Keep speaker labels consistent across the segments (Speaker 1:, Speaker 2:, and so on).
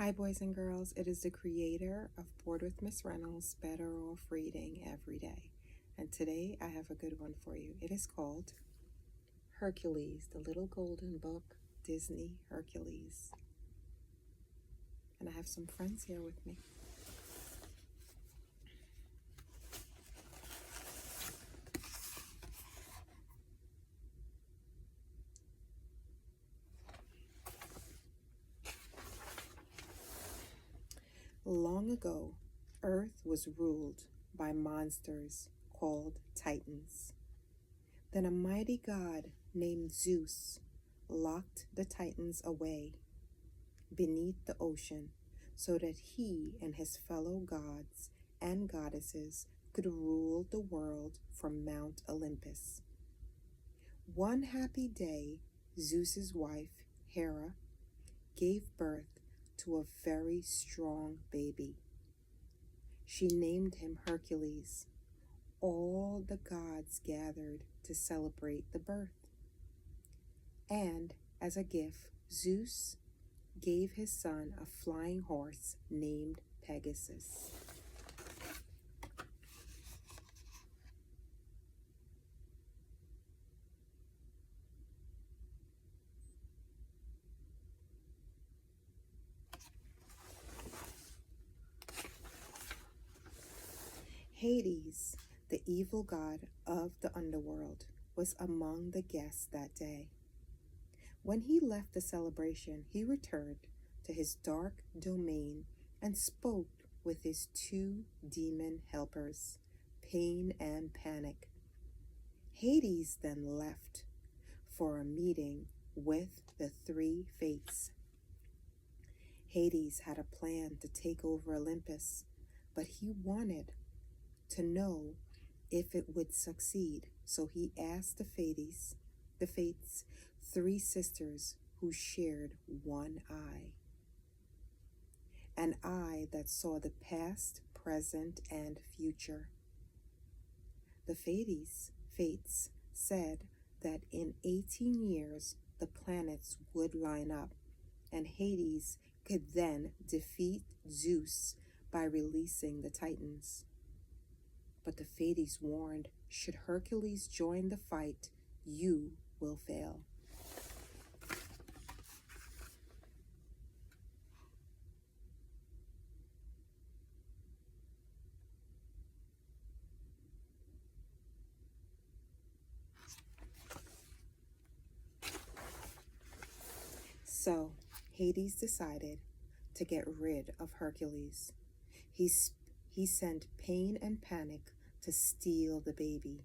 Speaker 1: Hi, boys and girls. It is the creator of Bored with Miss Reynolds, Better Off Reading Every Day. And today I have a good one for you. It is called Hercules, the Little Golden Book, Disney Hercules. And I have some friends here with me. Long ago, Earth was ruled by monsters called Titans. Then a mighty god named Zeus locked the Titans away beneath the ocean so that he and his fellow gods and goddesses could rule the world from Mount Olympus. One happy day, Zeus's wife, Hera, gave birth to a very strong baby. She named him Hercules. All the gods gathered to celebrate the birth. And as a gift, Zeus gave his son a flying horse named Pegasus. Hades, the evil god of the underworld, was among the guests that day. When he left the celebration, he returned to his dark domain and spoke with his two demon helpers, Pain and Panic. Hades then left for a meeting with the three fates. Hades had a plan to take over Olympus, but he wanted to know if it would succeed, so he asked the fates, three sisters who shared one eye, an eye that saw the past, present, and future. The fates said that in 18 years the planets would line up, and Hades could then defeat Zeus by releasing the Titans. But the fates warned, should Hercules join the fight, you will fail. So Hades decided to get rid of Hercules. He sent Pain and Panic to steal the baby.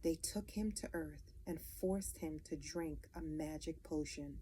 Speaker 1: They took him to Earth and forced him to drink a magic potion,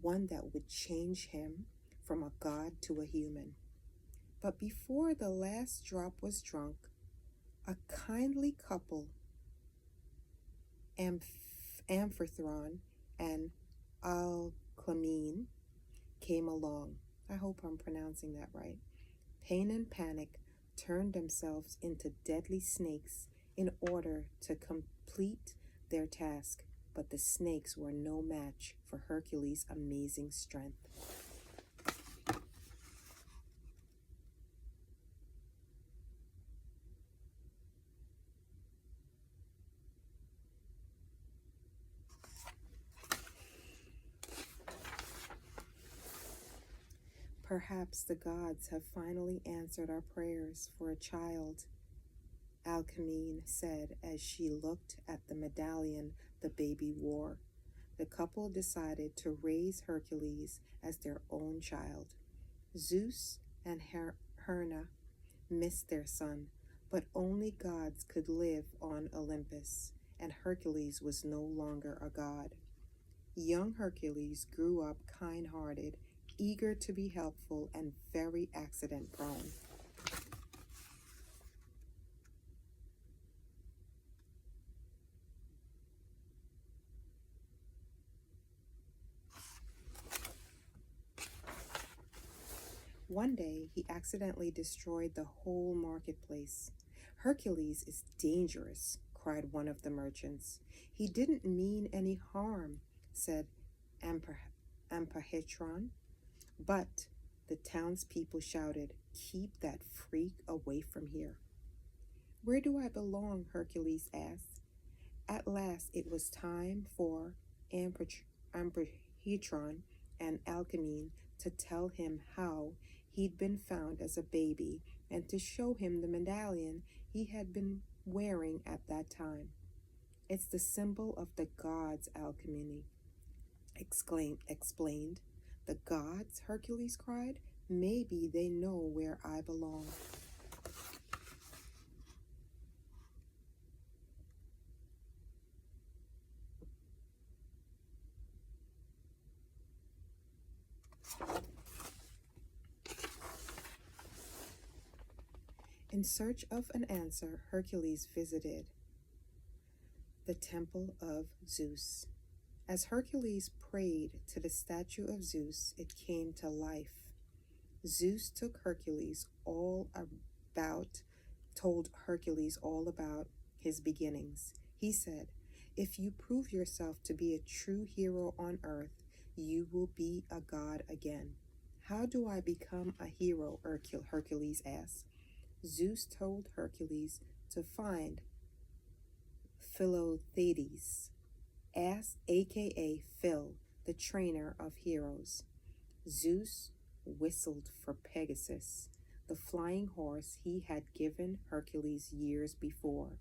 Speaker 1: one that would change him from a god to a human. But before the last drop was drunk, a kindly couple, Amphitryon and Alcmene, came along. I hope I'm pronouncing that right. Pain and Panic turned themselves into deadly snakes in order to complete their task, but the snakes were no match for Hercules' amazing strength. Perhaps the gods have finally answered our prayers for a child, Alcmene said as she looked at the medallion the baby wore. The couple decided to raise Hercules as their own child. Zeus and Hera missed their son, but only gods could live on Olympus, and Hercules was no longer a god. Young Hercules grew up kind-hearted, eager to be helpful, and very accident-prone. One day, he accidentally destroyed the whole marketplace. Hercules is dangerous, cried one of the merchants. He didn't mean any harm, said Amphitryon. But The townspeople shouted, "Keep that freak away from here." "Where do I belong?" Hercules asked. At last it was time for Ambrachetron and Alcmene to tell him how he'd been found as a baby and to show him the medallion he had been wearing at that time. "It's the symbol of the gods," Alcmene explained. "The gods?" Hercules cried. "Maybe they know where I belong." In search of an answer, Hercules visited the temple of Zeus. As Hercules prayed to the statue of Zeus, it came to life. Zeus told Hercules all about his beginnings. He said, "If you prove yourself to be a true hero on earth, you will be a god again." "How do I become a hero?" Hercules asked. Zeus told Hercules to find Philoctetes, aka Phil, the trainer of heroes. Zeus whistled for Pegasus, the flying horse he had given Hercules years before,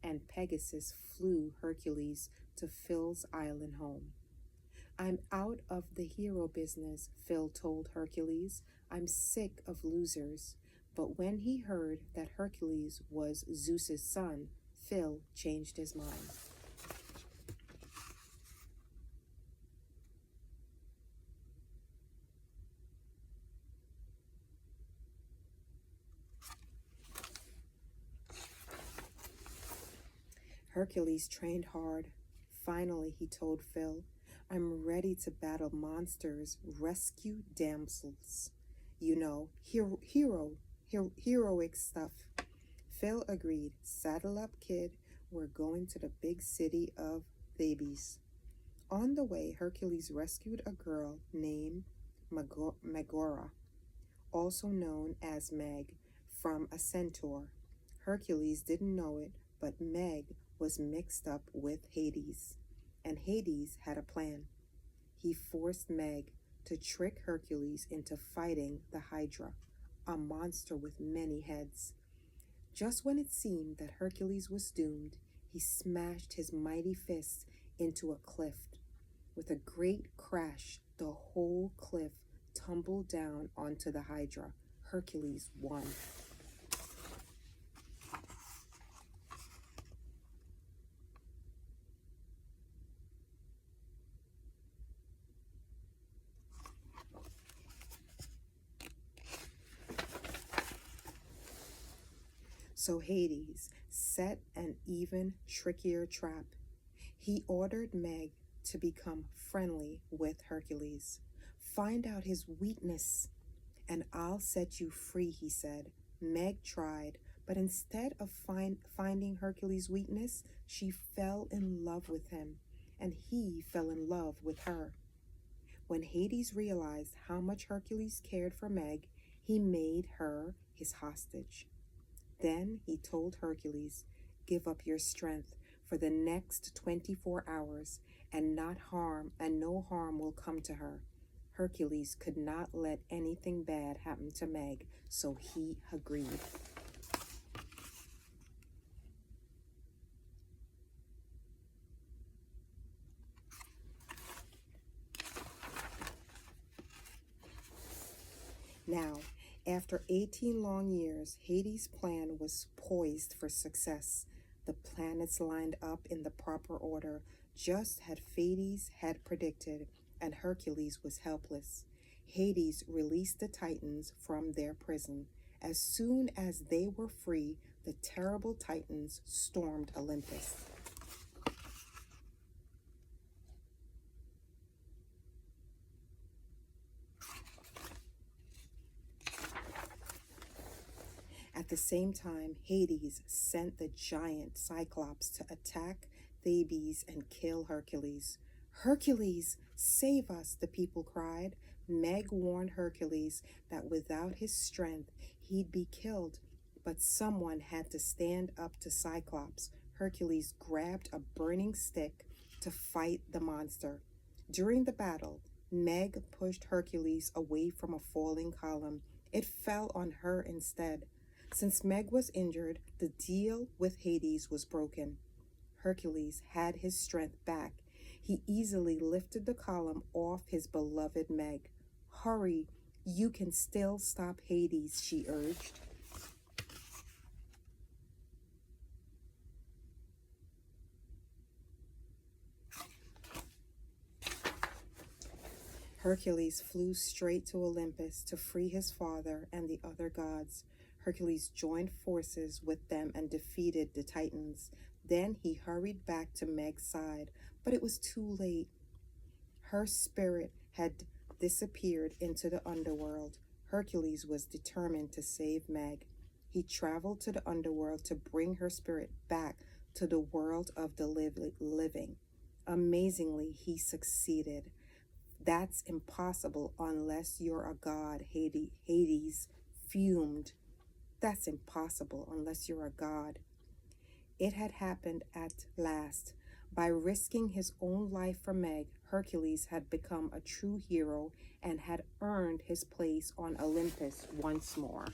Speaker 1: and Pegasus flew Hercules to Phil's island home. "I'm out of the hero business," Phil told Hercules. "I'm sick of losers." But when he heard that Hercules was Zeus's son, Phil changed his mind. Hercules trained hard. Finally, he told Phil, "I'm ready to battle monsters, rescue damsels. You know, heroic stuff." Phil agreed. "Saddle up, kid. We're going to the big city of Thebes." On the way, Hercules rescued a girl named Megara, also known as Meg, from a centaur. Hercules didn't know it, but Meg was mixed up with Hades, and Hades had a plan. He forced Meg to trick Hercules into fighting the Hydra, a monster with many heads. Just when it seemed that Hercules was doomed, he smashed his mighty fist into a cliff. With a great crash, the whole cliff tumbled down onto the Hydra. Hercules won. So Hades set an even trickier trap. He ordered Meg to become friendly with Hercules. "Find out his weakness, and I'll set you free," he said. Meg tried, but instead of finding Hercules' weakness, she fell in love with him, and he fell in love with her. When Hades realized how much Hercules cared for Meg, he made her his hostage. Then he told Hercules, "Give up your strength for the next 24 hours, and no harm will come to her." Hercules could not let anything bad happen to Meg, so he agreed. Now, after 18 long years, Hades' plan was poised for success. The planets lined up in the proper order, just as Hades had predicted, and Hercules was helpless. Hades released the Titans from their prison. As soon as they were free, the terrible Titans stormed Olympus. At the same time, Hades sent the giant Cyclops to attack Thebes and kill Hercules. "Hercules, save us," the people cried, Meg warned Hercules that without his strength, he'd be killed. But someone had to stand up to Cyclops. Hercules grabbed a burning stick to fight the monster. During the battle, Meg pushed Hercules away from a falling column. It fell on her instead. Since Meg was injured, the deal with Hades was broken. Hercules had his strength back. He easily lifted the column off his beloved Meg. "Hurry, you can still stop Hades," she urged. Hercules flew straight to Olympus to free his father and the other gods. Hercules joined forces with them and defeated the Titans. Then he hurried back to Meg's side, but it was too late. Her spirit had disappeared into the underworld. Hercules was determined to save Meg. He traveled to the underworld to bring her spirit back to the world of the living. Amazingly, he succeeded. "That's impossible unless you're a god," Hades fumed. "That's impossible unless you're a god." It had happened at last. By risking his own life for Meg, Hercules had become a true hero and had earned his place on Olympus once more.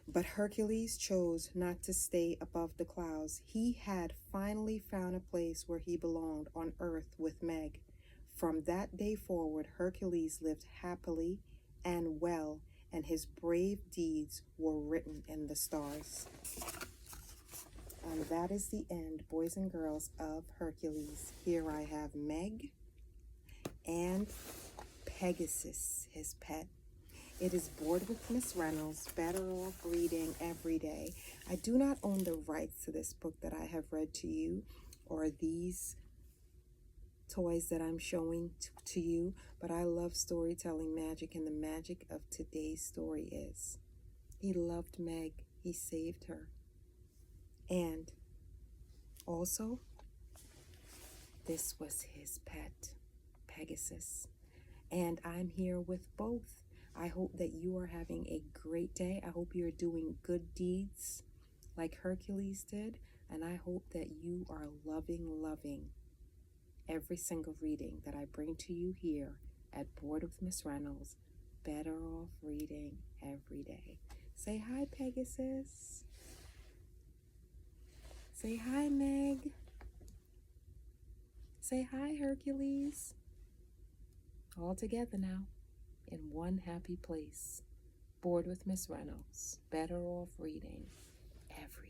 Speaker 1: But Hercules chose not to stay above the clouds. He had finally found a place where he belonged on earth with Meg. From that day forward, Hercules lived happily and well, and his brave deeds were written in the stars. And that is the end, boys and girls, of Hercules. Here I have Meg and Pegasus, his pet. It is Bored with Miss Reynolds, Better Off Reading Every Day. I do not own the rights to this book that I have read to you, or these toys that I'm showing to you, but I love storytelling magic, and the magic of today's story is he loved Meg, he saved her, and also this was his pet, Pegasus, and I'm here with both. I hope that you are having a great day. I hope you're doing good deeds like Hercules did, and I hope that you are loving every single reading that I bring to you here at Bored with Miss Reynolds, Better Off Reading Every Day. Say hi, Pegasus. Say hi, Meg. Say hi, Hercules. All together now in one happy place. Bored with Miss Reynolds, Better Off Reading Every